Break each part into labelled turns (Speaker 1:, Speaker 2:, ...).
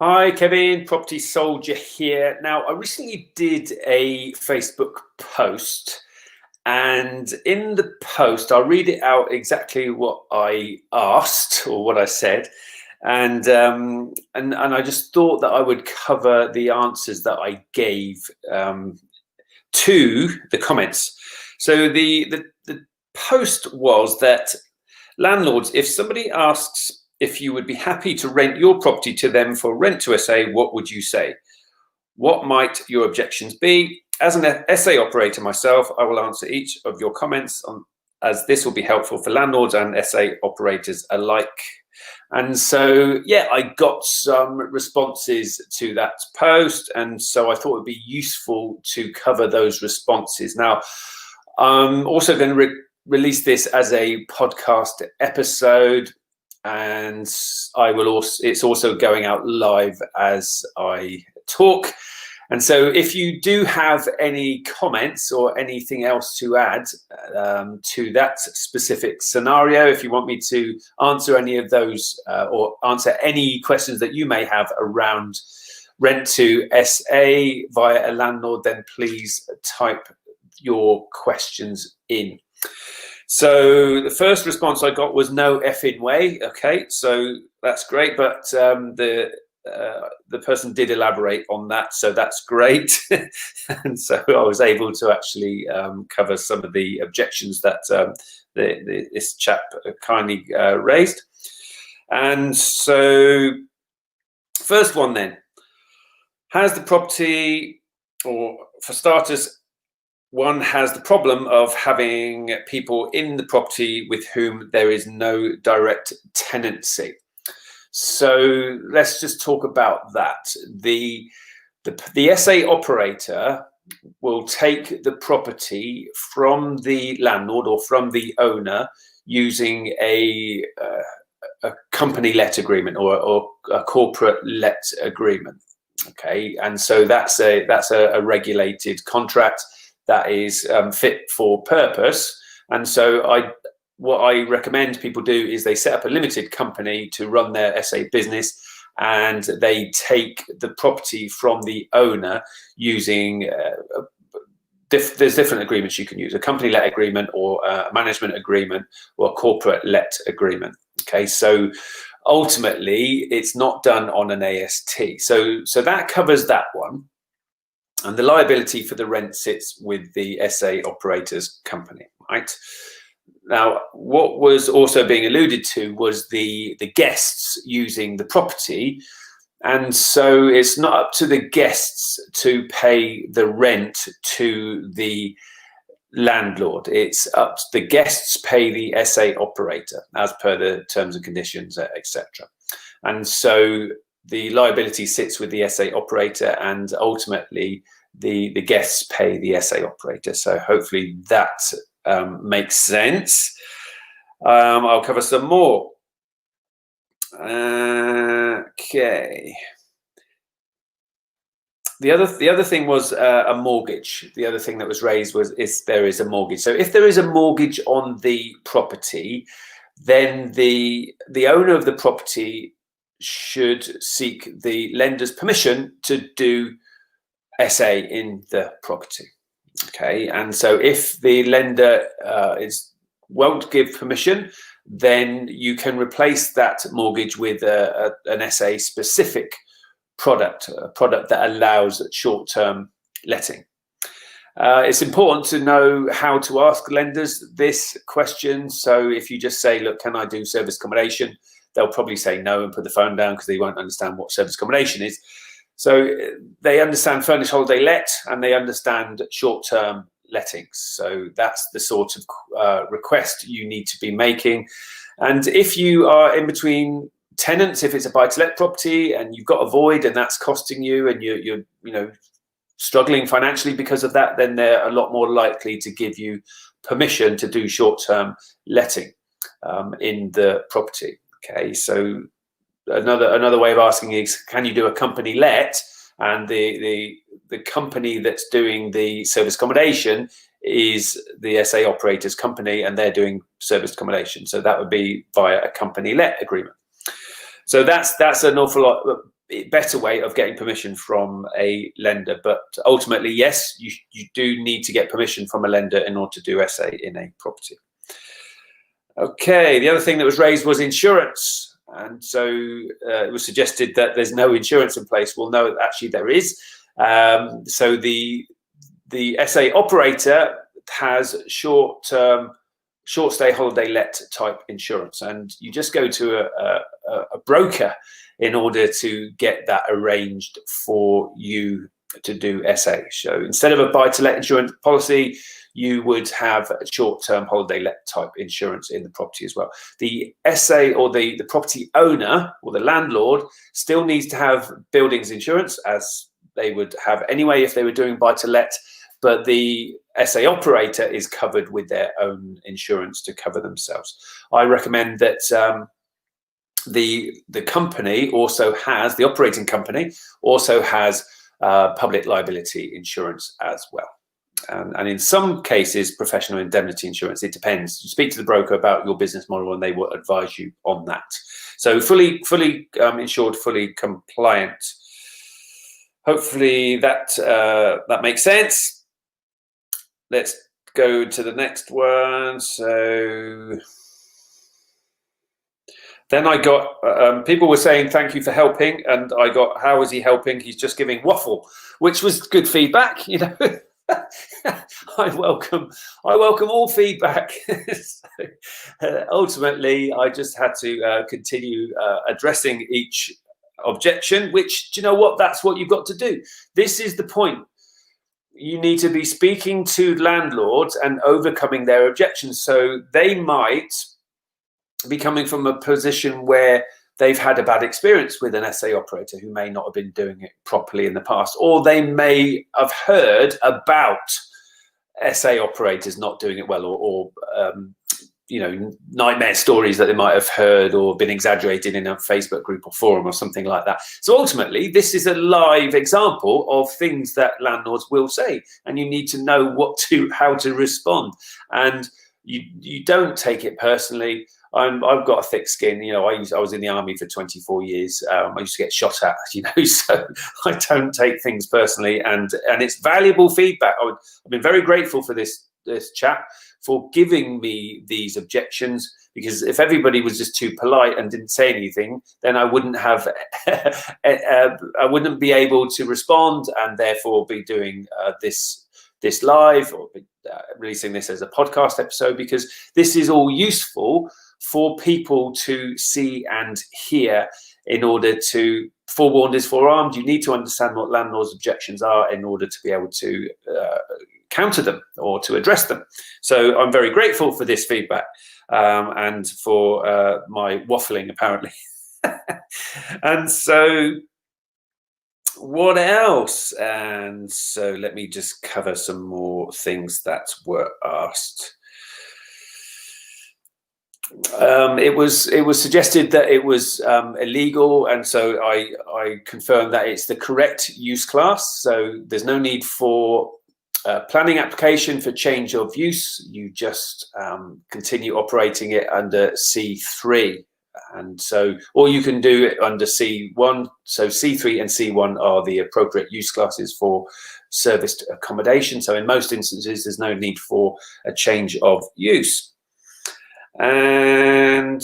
Speaker 1: Hi, Kevin, Property Soldier here. Now, I recently did a Facebook post, and in the post, I'll read it out exactly what I asked or what I said, and I just thought that I would cover the answers that I gave to the comments. So the post was that landlords, if somebody asks if you would be happy to rent your property to them for rent to SA, what would you say? What might your objections be? As an SA operator myself, I will answer each of your comments as this will be helpful for landlords and SA operators alike. And so, yeah, I got some responses to that post, and so I thought it would be useful to cover those responses. Now, I'm also going to release this as a podcast episode, and it's also going out live as I talk. And so if you do have any comments or anything else to add to that specific scenario, if you want me to answer any of those or answer any questions that you may have around rent to SA via a landlord, then please type your questions in. So the first response I got was no effing way. Okay, so that's great, but the person did elaborate on that, so that's great. And so I was able to actually cover some of the objections that this chap kindly raised. And so first one then, has the property, or for starters, one has the problem of having people in the property with whom there is no direct tenancy. So let's just talk about that. The SA operator will take the property from the landlord or from the owner using a company let agreement or a corporate let agreement. Okay, and so that's a regulated contract that is fit for purpose. And so what I recommend people do is they set up a limited company to run their SA business, and they take the property from the owner using there's different agreements you can use: a company let agreement, or a management agreement, or a corporate let agreement. Okay, so ultimately it's not done on an AST. So that covers that one. And the liability for the rent sits with the SA operator's company, right? Now, what was also being alluded to was the guests using the property. And so it's not up to the guests to pay the rent to the landlord. It's up to the guests pay the SA operator as per the terms and conditions, etc. And so the liability sits with the SA operator, and ultimately the guests pay the SA operator. So hopefully that makes sense. I'll cover some more. Okay. The other thing was a mortgage. The other thing that was raised was if there is a mortgage. So if there is a mortgage on the property, then the owner of the property should seek the lender's permission to do SA in the property. Okay, and so if the lender won't give permission, then you can replace that mortgage with an SA specific product, a product that allows short-term letting. It's important to know how to ask lenders this question. So if you just say, look, can I do service accommodation? They'll probably say no and put the phone down because they won't understand what service accommodation is. So they understand furnished holiday let, and they understand short-term lettings. So that's the sort of request you need to be making. And if you are in between tenants, if it's a buy-to-let property and you've got a void and that's costing you, and you're struggling financially because of that, then they're a lot more likely to give you permission to do short-term letting in the property. Okay, so another way of asking is, can you do a company let? And the company that's doing the service accommodation is the SA operator's company, and they're doing service accommodation. So that would be via a company let agreement. So that's an awful lot better way of getting permission from a lender. But ultimately, yes, you do need to get permission from a lender in order to do SA in a property. Okay, the other thing that was raised was insurance. And so it was suggested that there's no insurance in place. Well, no, actually there is. So the SA operator has short stay holiday let type insurance, and you just go to a broker in order to get that arranged for you to do SA. So instead of a buy to let insurance policy, you would have a short-term holiday let type insurance in the property as well. The SA or the property owner or the landlord still needs to have buildings insurance, as they would have anyway if they were doing buy to let, but the SA operator is covered with their own insurance to cover themselves. I recommend that the company also has, the operating company also has public liability insurance as well. And in some cases, professional indemnity insurance. It depends. You speak to the broker about your business model and they will advise you on that. So fully insured, fully compliant. Hopefully that makes sense. Let's go to the next one. So then I got, people were saying, thank you for helping. And I got, how is he helping? He's just giving waffle, which was good feedback, you know. I welcome all feedback. So, ultimately, I just had to continue addressing each objection, which, do you know what? That's what you've got to do. This is the point. You need to be speaking to landlords and overcoming their objections. So they might be coming from a position where they've had a bad experience with an SA operator who may not have been doing it properly in the past, or they may have heard about SA operators not doing it well, or you know, nightmare stories that they might have heard or been exaggerated in a Facebook group or forum or something like that. So ultimately, this is a live example of things that landlords will say, and you need to know how to respond. And you don't take it personally. I've got a thick skin, you know. I was in the army for 24 years. I used to get shot at, you know, so I don't take things personally, and it's valuable feedback. I've been very grateful for this chap for giving me these objections, because if everybody was just too polite and didn't say anything, then I wouldn't have, I wouldn't be able to respond, and therefore be doing this live, or releasing this as a podcast episode, because this is all useful for people to see and hear in order to, forewarned is forearmed. You need to understand what landlords' objections are in order to be able to counter them or to address them. So I'm very grateful for this feedback and for my waffling, apparently. And so what else? And so let me just cover some more things that were asked. It was suggested that it was illegal, and so I confirmed that it's the correct use class. So there's no need for planning application for change of use. You just continue operating it under C3. And so, or you can do it under C1. So C3 and C1 are the appropriate use classes for serviced accommodation. So in most instances, there's no need for a change of use. And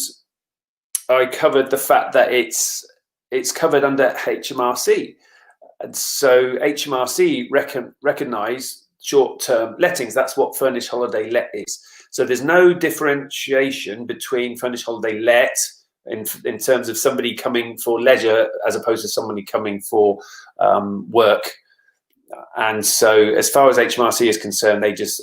Speaker 1: I covered the fact that it's covered under HMRC. And so HMRC recognise short-term lettings. That's what furnished holiday let is. So there's no differentiation between furnished holiday let in terms of somebody coming for leisure as opposed to somebody coming for work. And so as far as HMRC is concerned, they just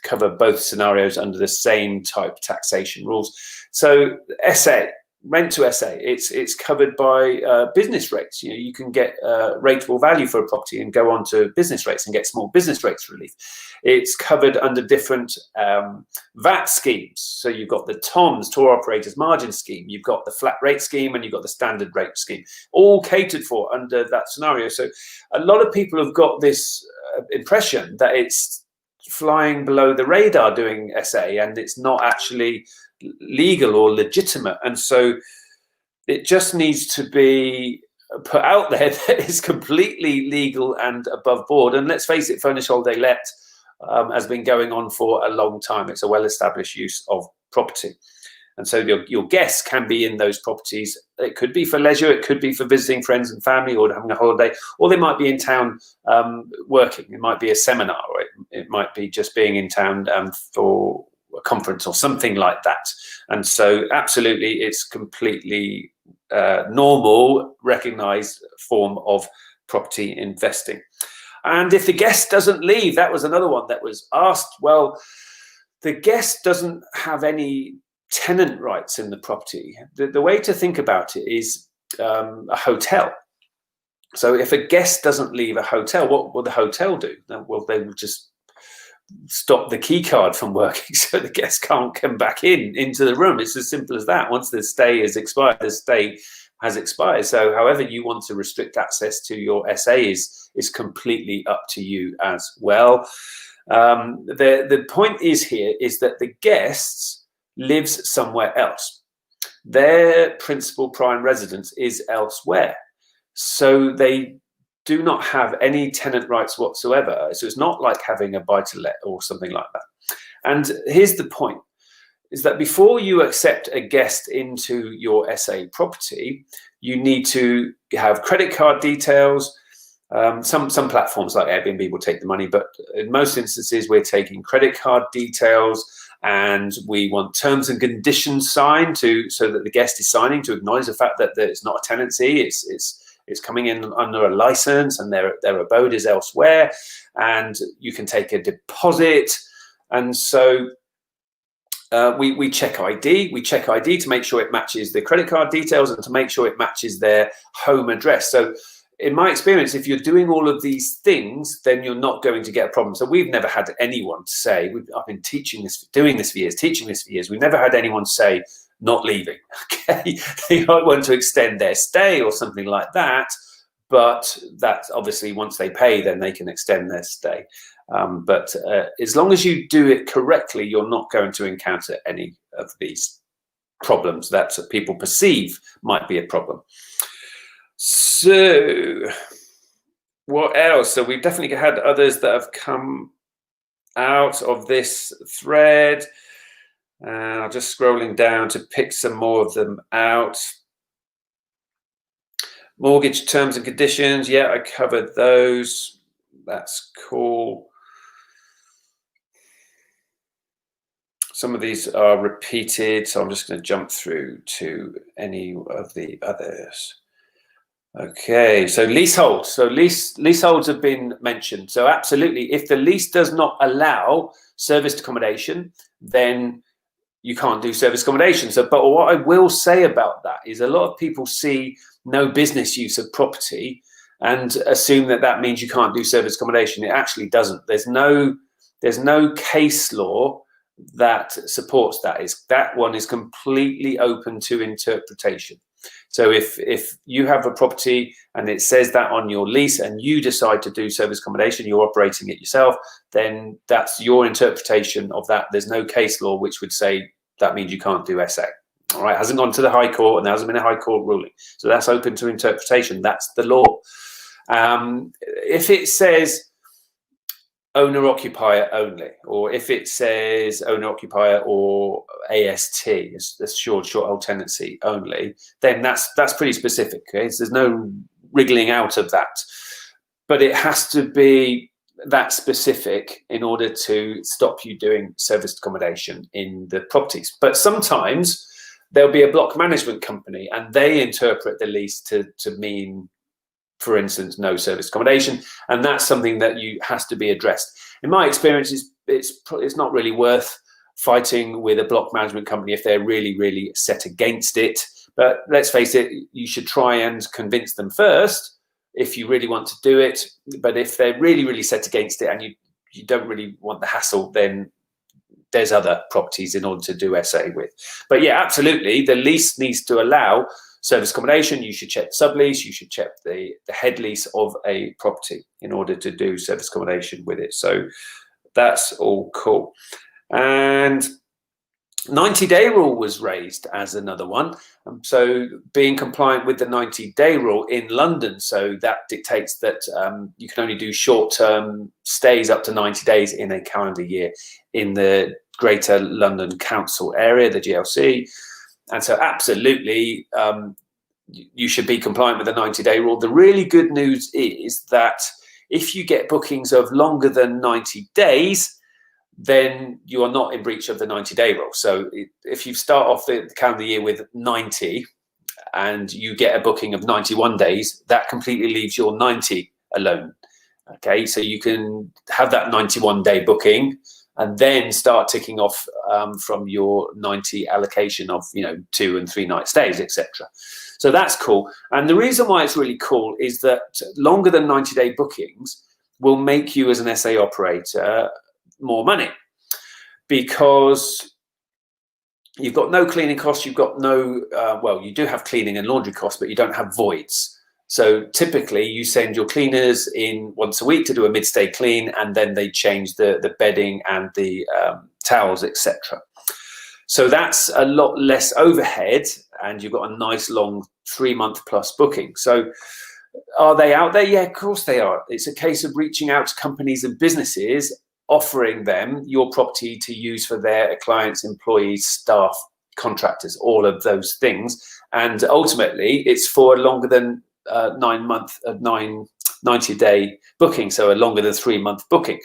Speaker 1: cover both scenarios under the same type taxation rules. So SA, rent to SA, it's covered by business rates. You know, you can get rateable value for a property and go on to business rates and get small business rates relief. It's covered under different VAT schemes. So you've got the TOMS, tour operators margin scheme, you've got the flat rate scheme, and you've got the standard rate scheme, all catered for under that scenario. So a lot of people have got this impression that it's flying below the radar doing SA, and it's not actually legal or legitimate. And so it just needs to be put out there that is completely legal and above board. And let's face it, furnished holiday let has been going on for a long time. It's a well-established use of property. And so your guests can be in those properties. It could be for leisure, it could be for visiting friends and family or having a holiday, or they might be in town working. It might be a seminar, or it might be just being in town for a conference or something like that. And so absolutely, it's completely normal, recognized form of property investing. And if the guest doesn't leave, that was another one that was asked. Well, the guest doesn't have any tenant rights in the property. The way to think about it is a hotel. So if a guest doesn't leave a hotel, what will the hotel do? Well, they will just stop the key card from working, so the guest can't come back into the room. It's as simple as that. Once the stay is expired, the stay has expired. So however you want to restrict access to your SA is completely up to you as well. The point is that the guests lives somewhere else. Their principal prime residence is elsewhere. So they do not have any tenant rights whatsoever. So it's not like having a buy-to-let or something like that. And here's the point, is that before you accept a guest into your SA property, you need to have credit card details. Some platforms like Airbnb will take the money, but in most instances, we're taking credit card details, and we want terms and conditions signed so that the guest is signing to acknowledge the fact that it's not a tenancy, it's coming in under a license and their abode is elsewhere, and you can take a deposit. And so we check ID. We check ID to make sure it matches the credit card details and to make sure it matches their home address. So in my experience, if you're doing all of these things, then you're not going to get a problem. So we've never had anyone say, I've been doing this for years. We've never had anyone say, not leaving. Okay, they might want to extend their stay or something like that, but that's obviously once they pay, then they can extend their stay. But as long as you do it correctly, you're not going to encounter any of these problems that people perceive might be a problem. So what else? So we've definitely had others that have come out of this thread. I'm just scrolling down to pick some more of them out. Mortgage terms and conditions. Yeah, I covered those. That's cool. Some of these are repeated, so I'm just going to jump through to any of the others. Okay, so leasehold. So leaseholds have been mentioned. So absolutely, if the lease does not allow serviced accommodation, then you can't do service accommodation. So, but what I will say about that is a lot of people see no business use of property and assume that that means you can't do service accommodation. It actually doesn't. There's no case law that supports that. That one is completely open to interpretation. So if you have a property and it says that on your lease and you decide to do service accommodation, you're operating it yourself, then that's your interpretation of that. There's no case law which would say that means you can't do SA. All right, it hasn't gone to the High Court and there hasn't been a High Court ruling. So that's open to interpretation. That's the law. If it says owner-occupier only, or if it says owner-occupier or AST, assured short-hold tenancy only, then that's pretty specific. Okay? So there's no wriggling out of that. But it has to be that specific in order to stop you doing serviced accommodation in the properties. But sometimes there'll be a block management company and they interpret the lease to mean, for instance, no service accommodation, and that's something that has to be addressed. In my experience, it's not really worth fighting with a block management company if they're really set against it. But let's face it, you should try and convince them first if you really want to do it. But if they're really set against it and you don't really want the hassle, then there's other properties in order to do SA with. But yeah, absolutely, the lease needs to allow service accommodation. You should check the sublease. You should check the head lease of a property in order to do service accommodation with it. So that's all cool. And 90-day rule was raised as another one. So being compliant with the 90-day rule in London, so that dictates that you can only do short-term stays up to 90 days in a calendar year in the Greater London Council area, the GLC. And so absolutely, you should be compliant with the 90-day rule. The really good news is that if you get bookings of longer than 90 days, then you are not in breach of the 90-day rule. So if you start off the calendar year with 90 and you get a booking of 91 days, that completely leaves your 90 alone. Okay, so you can have that 91-day booking and then start ticking off from your 90 allocation of 2 and 3 night stays, etc. So that's cool. And the reason why it's really cool is that longer than 90-day bookings will make you as an SA operator more money, because you've got no cleaning costs, you've got no well, you do have cleaning and laundry costs, but you don't have voids. So typically you send your cleaners in once a week to do a mid-stay clean, and then they change the bedding and the towels, etc. So that's a lot less overhead, and you've got a nice long 3-month plus booking. So are they out there? Yeah, of course they are. It's a case of reaching out to companies and businesses, offering them your property to use for their clients, employees, staff, contractors, all of those things. And ultimately, it's for longer than 90-day booking, so a longer than 3-month booking.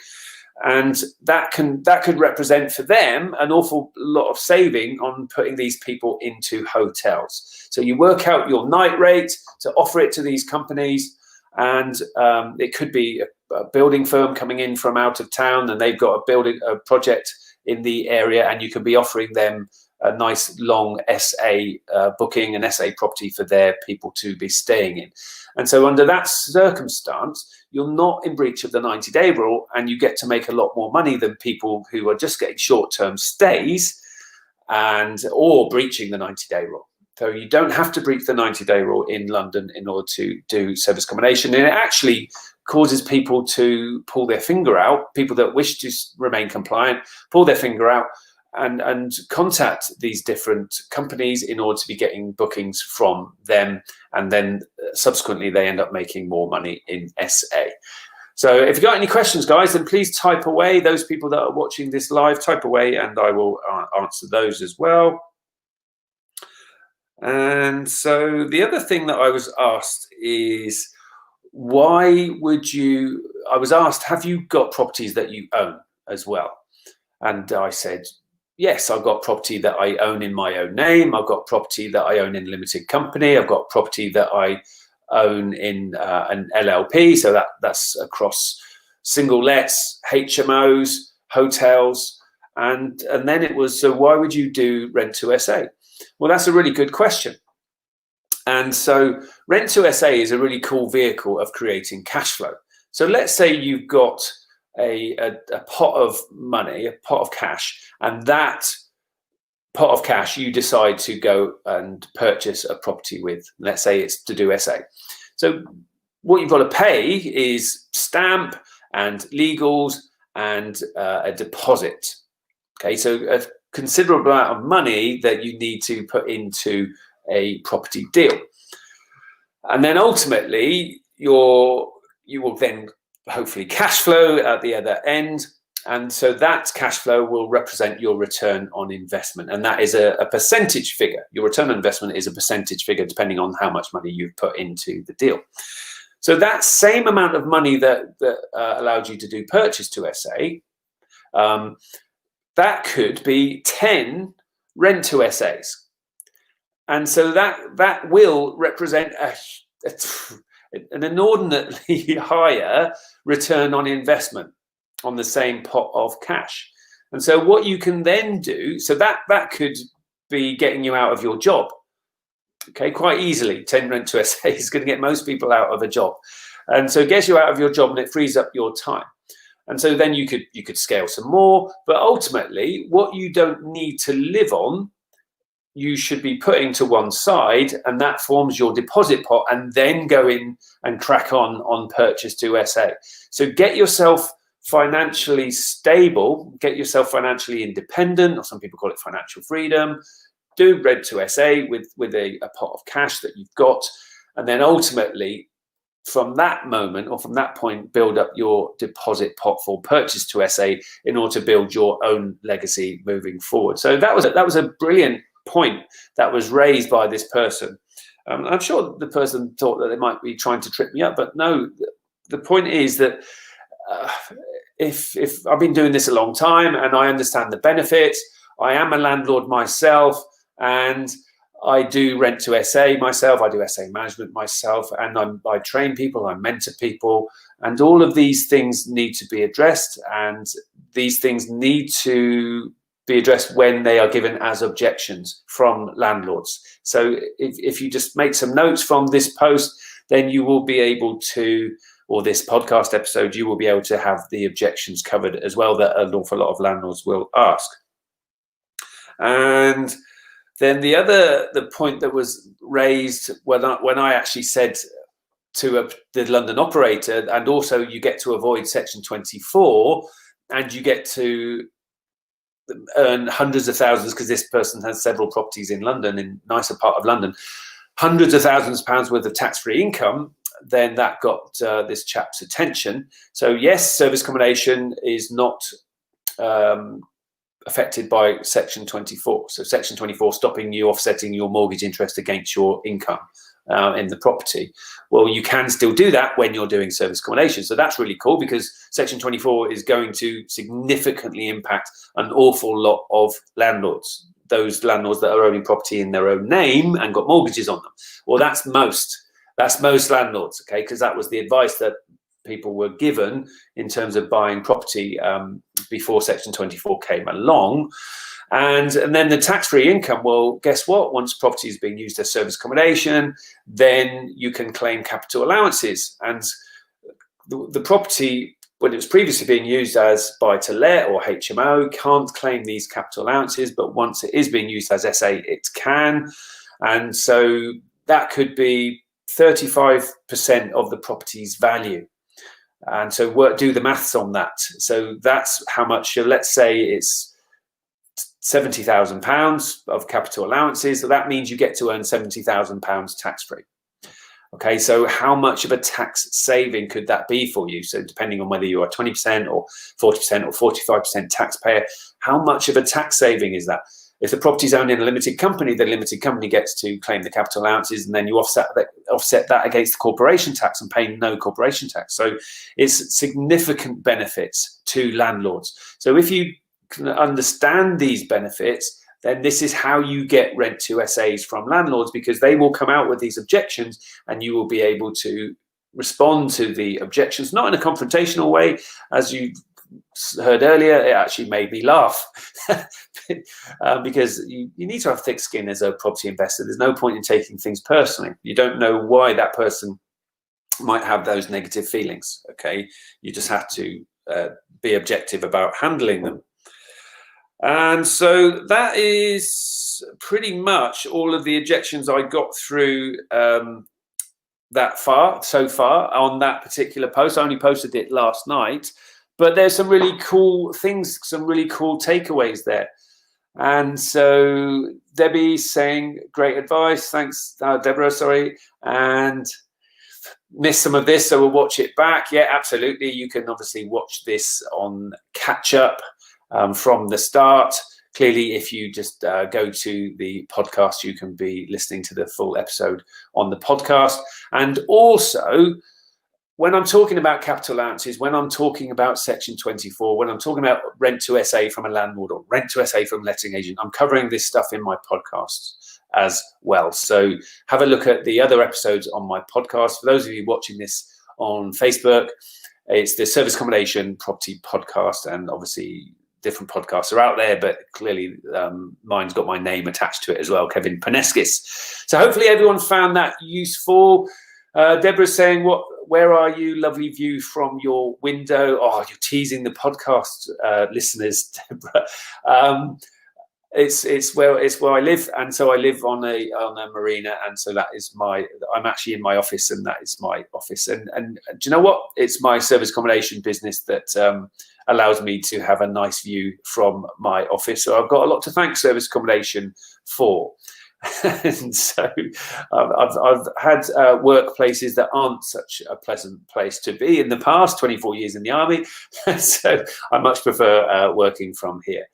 Speaker 1: And that could represent for them an awful lot of saving on putting these people into hotels. So you work out your night rate to offer it to these companies, and it could be a building firm coming in from out of town, and they've got a project in the area, and you can be offering them a nice long SA booking, an SA property for their people to be staying in. And so under that circumstance, you're not in breach of the 90-day rule, and you get to make a lot more money than people who are just getting short-term stays or breaching the 90-day rule. So you don't have to breach the 90-day rule in London in order to do service accommodation. And it actually causes people to pull their finger out, people that wish to remain compliant, pull their finger out and contact these different companies in order to be getting bookings from them. And then subsequently, they end up making more money in SA. So if you've got any questions, guys, then please type away. Those people that are watching this live, type away, and I will answer those as well. And so the other thing that I was asked is, I was asked, have you got properties that you own as well? And I said, yes, I've got property that I own in my own name. I've got property that I own in a limited company. I've got property that I own in an LLP. So that's across single lets, HMOs, hotels. And then it was, so why would you do rent to SA? Well, that's a really good question. And so rent to SA is a really cool vehicle of creating cash flow. So let's say you've got a pot of money, a pot of cash, and that pot of cash you decide to go and purchase a property with. Let's say it's to do SA. So what you've got to pay is stamp and legals and a deposit. Okay, so a considerable amount of money that you need to put into a property deal. And then ultimately, you will then hopefully cash flow at the other end. And so that cash flow will represent your return on investment. And that is a percentage figure. Your return on investment is a percentage figure depending on how much money you've put into the deal. So that same amount of money that allowed you to do purchase to SA, that could be 10 rent to SAs. And so that will represent an inordinately higher return on investment on the same pot of cash. And so what you can then do, so that could be getting you out of your job. Okay, quite easily. 10 rent to SA is going to get most people out of a job. And so it gets you out of your job and it frees up your time. And so then you could scale some more, but ultimately what you don't need to live on, you should be putting to one side, and that forms your deposit pot, and then go in and crack on purchase to SA. So get yourself financially stable, get yourself financially independent, or some people call it financial freedom. do rent to SA with a pot of cash that you've got, and then ultimately from that moment or from that point, build up your deposit pot for purchase to SA in order to build your own legacy moving forward. So that was a brilliant point that was raised by this person. I'm sure the person thought that they might be trying to trip me up, but no, the point is that if I've been doing this a long time and I understand the benefits, I am a landlord myself, and I do rent to SA myself, I do SA management myself, and I train people, I mentor people, and all of these things need to be addressed, and these things need to be addressed when they are given as objections from landlords. So if you just make some notes from this post, then you will be able to, or this podcast episode, you will be able to have the objections covered as well that an awful lot of landlords will ask. And then the point that was raised when I actually said to the London operator, and also you get to avoid Section 24, and you get to earn hundreds of thousands, because this person has several properties in London, in nicer part of London, hundreds of thousands of pounds worth of tax-free income, then that got this chap's attention. So yes, service accommodation is not affected by Section 24. So Section 24 stopping you offsetting your mortgage interest against your income in the property. Well, you can still do that when you're doing service accommodation. So that's really cool, because Section 24 is going to significantly impact an awful lot of landlords, those landlords that are owning property in their own name and got mortgages on them. Well, that's most landlords, okay, because that was the advice that people were given in terms of buying property before Section 24 came along. And then the tax-free income, well, guess what? Once property is being used as service accommodation, then you can claim capital allowances. And the property, when it was previously being used as buy-to-let or HMO, can't claim these capital allowances, but once it is being used as SA, it can. And so that could be 35% of the property's value. And so do the maths on that. So that's how much, let's say it's £70,000 of capital allowances. So that means you get to earn £70,000 tax-free. Okay, so how much of a tax saving could that be for you? So depending on whether you are 20% or 40% or 45% taxpayer, how much of a tax saving is that? If the property is owned in a limited company, the limited company gets to claim the capital allowances, and then you offset that against the corporation tax and pay no corporation tax. So it's significant benefits to landlords. So if you can understand these benefits, then this is how you get rent to SAs from landlords, because they will come out with these objections and you will be able to respond to the objections, not in a confrontational way. As you heard earlier, it actually made me laugh because you need to have thick skin as a property investor. There's no point in taking things personally. You don't know why that person might have those negative feelings. Okay, you just have to be objective about handling them. And so that is pretty much all of the objections I got through so far on that particular post. I only posted it last night, but there's some really cool things, some really cool takeaways there. And so Debbie's saying, great advice. Thanks, Deborah, sorry. And missed some of this, so we'll watch it back. Yeah, absolutely. You can obviously watch this on catch up from the start. Clearly, if you just go to the podcast, you can be listening to the full episode on the podcast. And also, when I'm talking about capital allowances, when I'm talking about Section 24, when I'm talking about rent to SA from a landlord or rent to SA from a letting agent, I'm covering this stuff in my podcasts as well. So have a look at the other episodes on my podcast. For those of you watching this on Facebook, it's the Service Accommodation Property Podcast, and obviously different podcasts are out there, but clearly mine's got my name attached to it as well, Kevin Paneskis. So hopefully everyone found that useful. Deborah's saying, where are you? Lovely view from your window. Oh, you're teasing the podcast listeners, Deborah. It's where I live, and so I live on a marina, and so that is I'm actually in my office, and that is my office. And do you know what? It's my service accommodation business that allows me to have a nice view from my office. So I've got a lot to thank service accommodation for. And so I've had workplaces that aren't such a pleasant place to be in the past, 24 years in the army. So I much prefer working from here.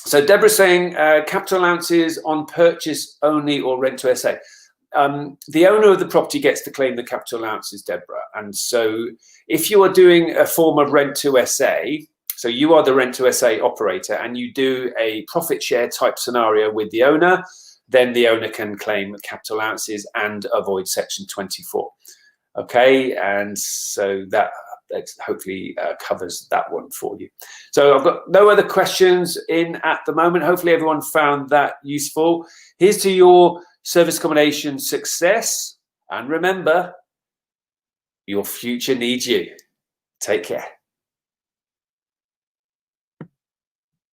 Speaker 1: So Deborah's saying capital allowances on purchase only or rent to SA. The owner of the property gets to claim the capital allowances, Deborah. And so if you are doing a form of rent to SA, so you are the rent to SA operator and you do a profit share type scenario with the owner, then the owner can claim capital allowances and avoid Section 24. Okay, and so that hopefully covers that one for you. So I've got no other questions in at the moment. Hopefully everyone found that useful. Here's to your service accommodation success. And remember, your future needs you. Take care.